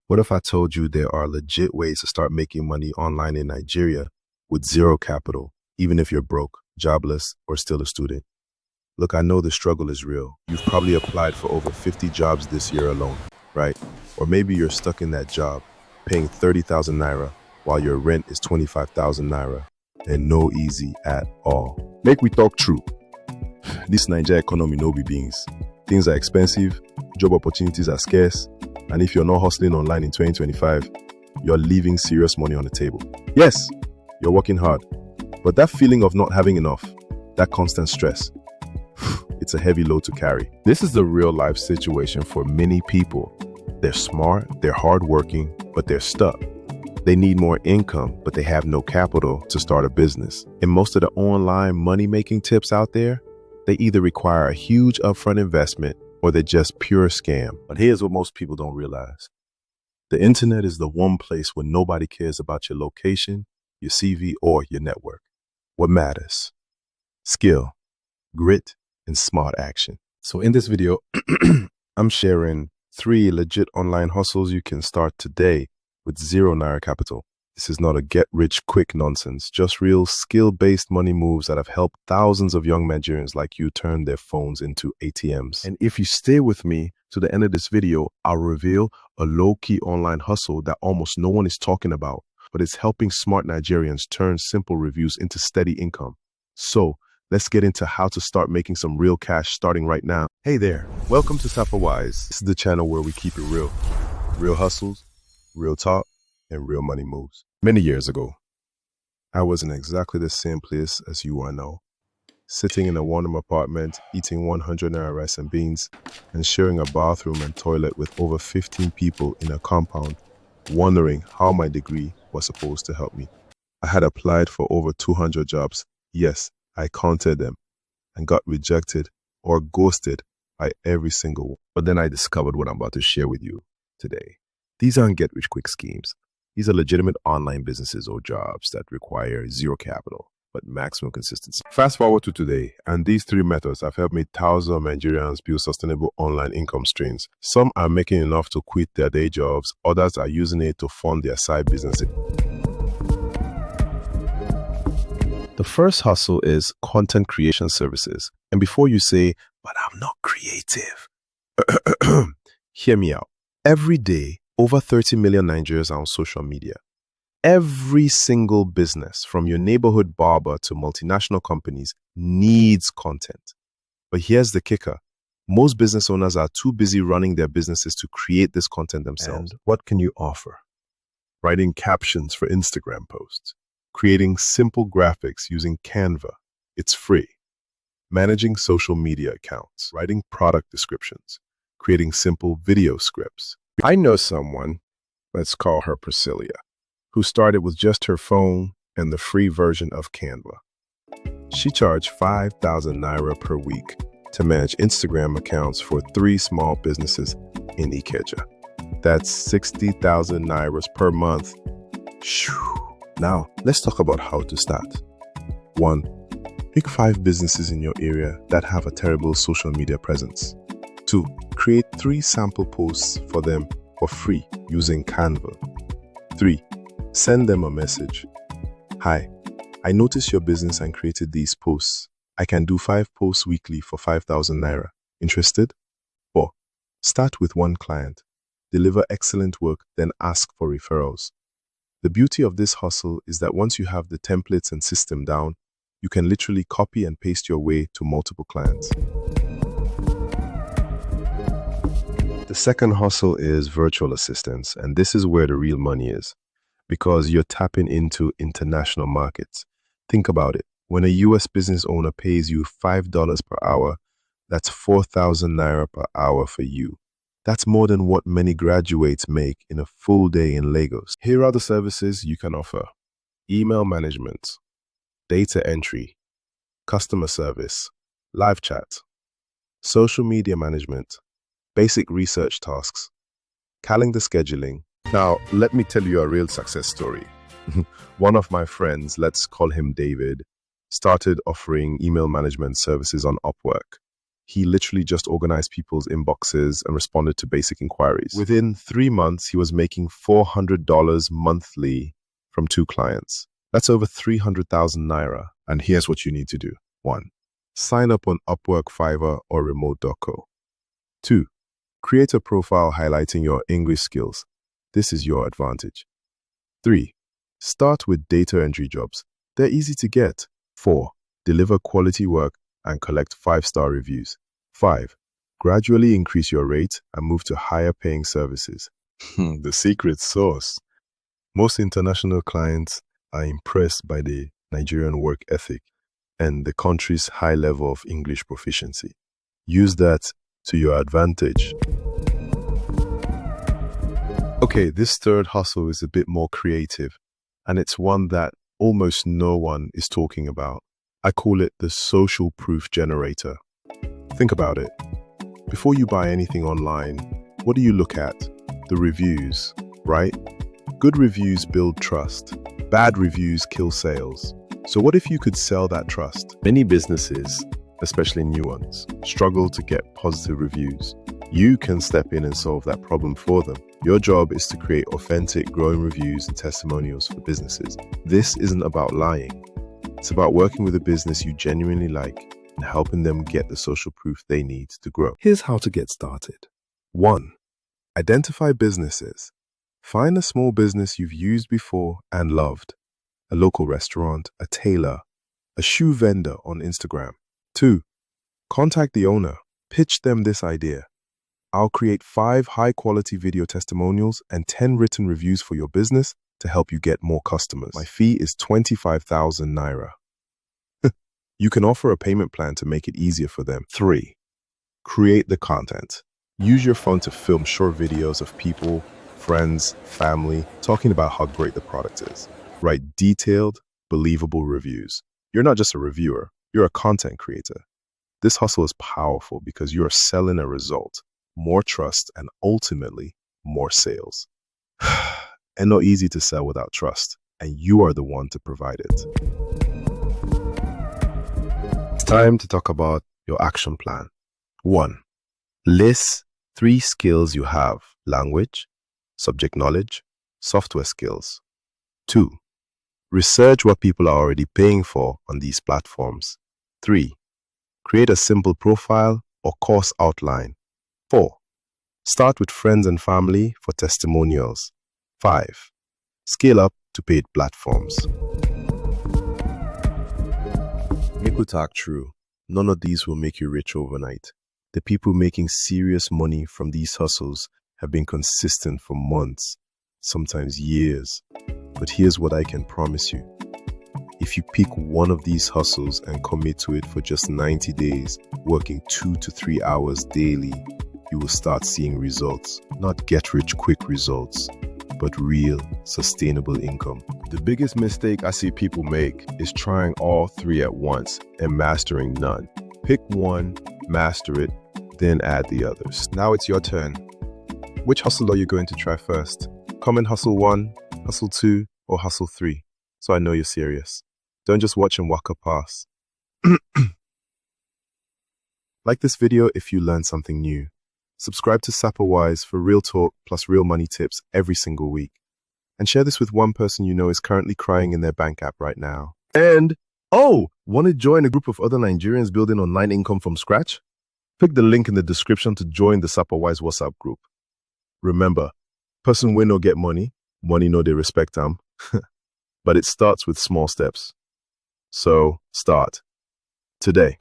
What if I told you there are legit ways to start making money online in Nigeria with zero capital, even if you're broke, jobless, or still a student? Look, I know the struggle is real. You've probably applied for over 50 jobs this year alone, right? Or maybe you're stuck in that job, paying 30,000 naira while your rent is 25,000 naira, and no easy at all. Make we talk true. This Naija economy no be beans. Things are expensive, job opportunities are scarce, and if you're not hustling online in 2025, you're leaving serious money on the table. Yes, you're working hard, but that feeling of not having enough, that constant stress, it's a heavy load to carry. This is the real life situation for many people. They're smart, they're hardworking, but they're stuck. They need more income, but they have no capital to start a business. And most of the online money-making tips out there, they either require a huge upfront investment or they're just pure scam. But here's what most people don't realize. The internet is the one place where nobody cares about your location, your CV, or your network. What matters? Skill, grit, and smart action. So in this video, I'm sharing 3 legit online hustles you can start today with zero naira capital. This is not a get-rich-quick nonsense, just real skill-based money moves that have helped thousands of young Nigerians like you turn their phones into ATMs. And if you stay with me to the end of this video, I'll reveal a low-key online hustle that almost no one is talking about, but it's helping smart Nigerians turn simple reviews into steady income. So let's get into how to start making some real cash starting right now. Hey there, welcome to Sapa. This is the channel where we keep it real. Real hustles, real talk, and real money moves. Many years ago, I was in exactly the same place as you are now, sitting in a one-room apartment, eating 100 naira rice and beans, and sharing a bathroom and toilet with over 15 people in a compound, wondering how my degree was supposed to help me. I had applied for over 200 jobs. Yes, I counted them, and got rejected or ghosted by every single one. But then I discovered what I'm about to share with you today. These aren't get-rich-quick schemes. These are legitimate online businesses or jobs that require zero capital, but maximum consistency. Fast forward to today, and these 3 methods have helped me thousands of Nigerians build sustainable online income streams. Some are making enough to quit their day jobs, others are using it to fund their side businesses. The first hustle is content creation services. And before you say, but I'm not creative, hear me out. Every day, over 30 million Nigerians are on social media. Every single business, from your neighborhood barber to multinational companies, needs content. But here's the kicker. Most business owners are too busy running their businesses to create this content themselves. And what can you offer? Writing captions for Instagram posts. Creating simple graphics using Canva. It's free. Managing social media accounts. Writing product descriptions. Creating simple video scripts. I know someone, let's call her Priscilla, who started with just her phone and the free version of Canva. She charged 5,000 naira per week to manage Instagram accounts for 3 small businesses in Ikeja. That's 60,000 naira per month. Now, let's talk about how to start. 1. Pick 5 businesses in your area that have a terrible social media presence. 2. Create 3 sample posts for them for free using Canva. 3. Send them a message. Hi, I noticed your business and created these posts. I can do 5 posts weekly for 5,000 naira. Interested? 4. Start with 1 client. Deliver excellent work, then ask for referrals. The beauty of this hustle is that once you have the templates and system down, you can literally copy and paste your way to multiple clients. The second hustle is virtual assistants, and this is where the real money is, because you're tapping into international markets. Think about it. When a US business owner pays you $5 per hour, that's 4,000 naira per hour for you. That's more than what many graduates make in a full day in Lagos. Here are the services you can offer: email management, data entry, customer service, live chat, social media management, basic research tasks, calendar scheduling. Now, let me tell you a real success story. One of my friends, let's call him David, started offering email management services on Upwork. He literally just organized people's inboxes and responded to basic inquiries. Within 3 months, he was making $400 monthly from 2 clients. That's over 300,000 naira. And here's what you need to do. 1. Sign up on Upwork, Fiverr, or remote.co. 2. Create a profile highlighting your English skills. This is your advantage. 3. Start with data entry jobs. They're easy to get. 4. Deliver quality work and collect 5-star reviews. 5. Gradually increase your rate and move to higher paying services. The secret sauce. Most international clients are impressed by the Nigerian work ethic and the country's high level of English proficiency. Use that to your advantage. Okay, this third hustle is a bit more creative, and it's one that almost no one is talking about. I call it the social proof generator. Think about it. Before you buy anything online, what do you look at? The reviews, right? Good reviews build trust. Bad reviews kill sales. So what if you could sell that trust? Many businesses, especially new ones, struggle to get positive reviews. You can step in and solve that problem for them. Your job is to create authentic, growing reviews and testimonials for businesses. This isn't about lying. It's about working with a business you genuinely like and helping them get the social proof they need to grow. Here's how to get started. 1. Identify businesses. Find a small business you've used before and loved. A local restaurant, a tailor, a shoe vendor on Instagram. 2. Contact the owner. Pitch them this idea. I'll create 5 high-quality video testimonials and 10 written reviews for your business to help you get more customers. My fee is 25,000 naira. You can offer a payment plan to make it easier for them. 3. Create the content. Use your phone to film short videos of people, friends, family, talking about how great the product is. Write detailed, believable reviews. You're not just a reviewer, you're a content creator. This hustle is powerful because you are selling a result, more trust, and ultimately, more sales. And not easy to sell without trust, and you are the one to provide it. It's time to talk about your action plan. 1. List 3 skills you have: language, subject knowledge, software skills. 2. Research what people are already paying for on these platforms. 3. Create a simple profile or course outline. 4. Start with friends and family for testimonials. 5. Scale up to paid platforms. Make we talk true. None of these will make you rich overnight. The people making serious money from these hustles have been consistent for months, sometimes years. But here's what I can promise you. If you pick one of these hustles and commit to it for just 90 days, working 2 to 3 hours daily, you will start seeing results. Not get-rich-quick results, but real, sustainable income. The biggest mistake I see people make is trying all 3 at once and mastering none. Pick one, master it, then add the others. Now it's your turn. Which hustle are you going to try first? Comment hustle 1, hustle 2, or hustle 3, so I know you're serious. Don't just watch and walk past. Like this video if you learned something new. Subscribe to Sapa Wise for real talk plus real money tips every single week. And share this with one person you know is currently crying in their bank app right now. And, want to join a group of other Nigerians building online income from scratch? Click the link in the description to join the Sapa Wise WhatsApp group. Remember, person wey no get money, money no dey respect am. But it starts with small steps. So, start today.